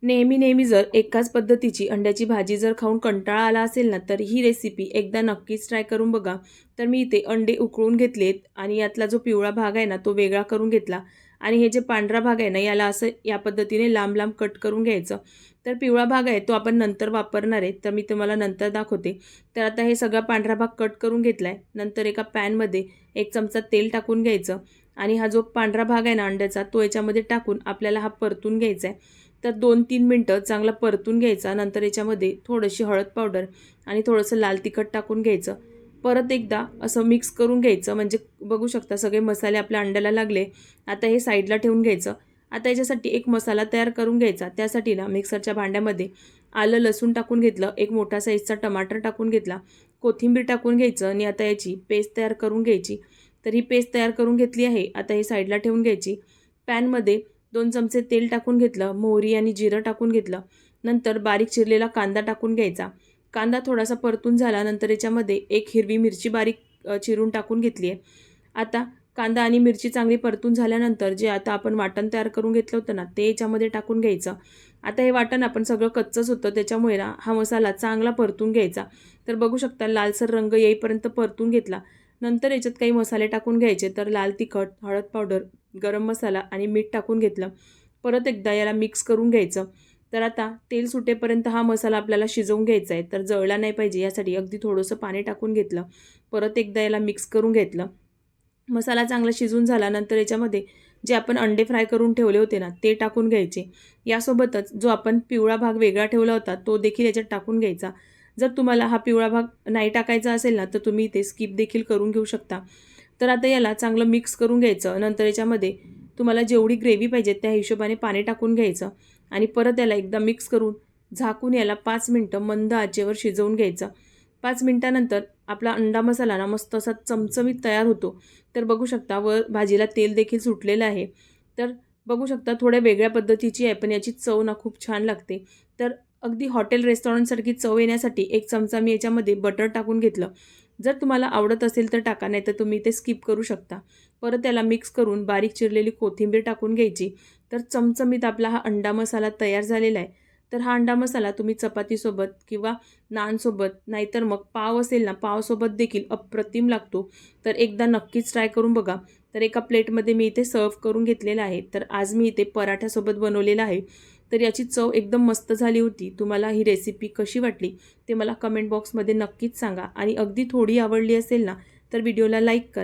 नेहमी जर एकाच पद्धतीची अंड्याची भाजी जर खाऊन कंटाळा आला असेल ना, तर ही रेसिपी एकदा नक्कीच ट्राय करून बघा. तर मी इथे अंडे उकळून घेतलेत आणि यातला जो पिवळा भाग आहे ना, तो वेगळा करून घेतला आणि हे जे पांढरा भाग आहे ना, याला असं या पद्धतीने लांब-लांब कट करून घ्यायचं. तर पिवळा भाग आहे तो आपण नंतर वापरणार आहे, तर मी तुम्हाला नंतर दाखवते. तर आता हे सगळा पांढरा भाग कट करून घेतलाय. नंतर एका पॅनमध्ये 1 चमचा तेल टाकून घ्यायचं आणि हा जो पांढरा भाग आहे ना अंड्याचा, तो याच्यामध्ये टाकून आपल्याला हा परतून घ्यायचा आहे. तर 2-3 मिनटं चांगला परतून घ्यायचा. नंतर याच्यामध्ये थोडीशी हळद पावडर आणि थोडंसं लाल तिखट टाकून घ्यायचं. परत एकदा असं मिक्स करून घ्यायचं. म्हणजे बघू शकता सगळे मसाले आपल्या अंड्याला लागले. आता हे साईडला ठेवून घ्यायचं. आता याच्यासाठी एक मसाला तयार करून घ्यायचा. त्यासाठी ना मिक्सरच्या भांड्यामध्ये आलं लसूण टाकून घेतलं, एक मोठा साईजचा टमाटर टाकून घेतला, कोथिंबीर टाकून घ्यायचं आणि आता याची पेस्ट तयार करून घ्यायची. तर ही पेस्ट तयार करून घेतली आहे. आता ही साईडला ठेवून घ्यायची. पॅनमध्ये 2 चमचे तेल टाकून घेतलं, मोहरी आणि जिरं टाकून घेतलं. नंतर बारीक चिरलेला कांदा टाकून घ्यायचा. कांदा थोडासा परतून झाल्यानंतर याच्यामध्ये एक हिरवी मिरची बारीक चिरून टाकून घेतली आहे. आता कांदा आणि मिरची चांगली परतून झाल्यानंतर जे आता आपण वाटण तयार करून घेतलं होतं ना, ते याच्यामध्ये टाकून घ्यायचं. आता हे वाटण आपण सगळं कच्चंच होतं त्याच्यामुळे ना हा मसाला चांगला परतून घ्यायचा. तर बघू शकता लालसर रंग येईपर्यंत परतून घेतला. नंतर याच्यात काही मसाले टाकून घ्यायचे. तर लाल तिखट, हळद पावडर, गरम मसाला आणि मीठ टाकून घेतलं. परत एकदा याला मिक्स करून घ्यायचं. तर आता तेल सुटेपर्यंत हा मसाला आपल्याला शिजवून घ्यायचा आहे. तर जळला नाही पाहिजे यासाठी अगदी थोडंसं पाणी टाकून घेतलं. परत एकदा याला मिक्स करून घेतलं. मसाला चांगला शिजून झाल्यानंतर याच्यामध्ये जे आपण अंडे फ्राय करून ठेवले होते ना, ते टाकून घ्यायचे. यासोबतच जो आपण पिवळा भाग वेगळा ठेवला होता, तो देखील याच्यात टाकून घ्यायचा. जर तुम्हाला हा पिवळा भाग नाही टाकायचा असेल ना, तर तुम्ही इथे स्किप देखील करून घेऊ शकता. तर आता याला चांगलं मिक्स करून घ्यायचं. नंतर याच्यामध्ये तुम्हाला जेवढी ग्रेव्ही पाहिजे त्या हिशोबाने पाणी टाकून घ्यायचं आणि परत याला एकदा मिक्स करून झाकून याला 5 मिनिटं मंद आचेवर शिजवून घ्यायचं. 5 मिनिटानंतर आपला अंडा मसाला ना मस्त असा चमचमीत तयार होतो. तर बघू शकता वर भाजीला तेल देखील सुटलेलं आहे. तर बघू शकता थोड्या वेगळ्या पद्धतीची आहे, पण याची चव ना खूप छान लागते. तर अगदी हॉटेल रेस्टॉरंटसारखी चव येण्यासाठी 1 चमचा मी याच्यामध्ये बटर टाकून घेतलं. जर तुम्हाला आवडत असेल तर टाका, नाही तर तुम्ही ते स्किप करू शकता. परत त्याला मिक्स करून बारीक चिरलेली कोथिंबीर टाकून घ्यायची. तर चमचमीत आपला हा अंडा मसाला तयार झालेला आहे. तर हा अंडा मसाला तुम्ही चपातीसोबत किंवा नानसोबत नाहीतर मग पाव असेल ना, पावसोबत देखील अप्रतिम लागतो. तर एकदा नक्कीच ट्राय करून बघा. तर एका प्लेटमध्ये मी इथे सर्व्ह करून घेतलेलं आहे. तर आज मी इथे पराठ्यासोबत बनवलेलं आहे. तर याची चव एकदम मस्त झाली होती. तुम्हाला ही रेसिपी कशी वाटली ते मला कमेंट बॉक्समध्ये नक्कीच सांगा आणि अगदी थोडी आवडली असेल ना, तर व्हिडिओला लाईक करा.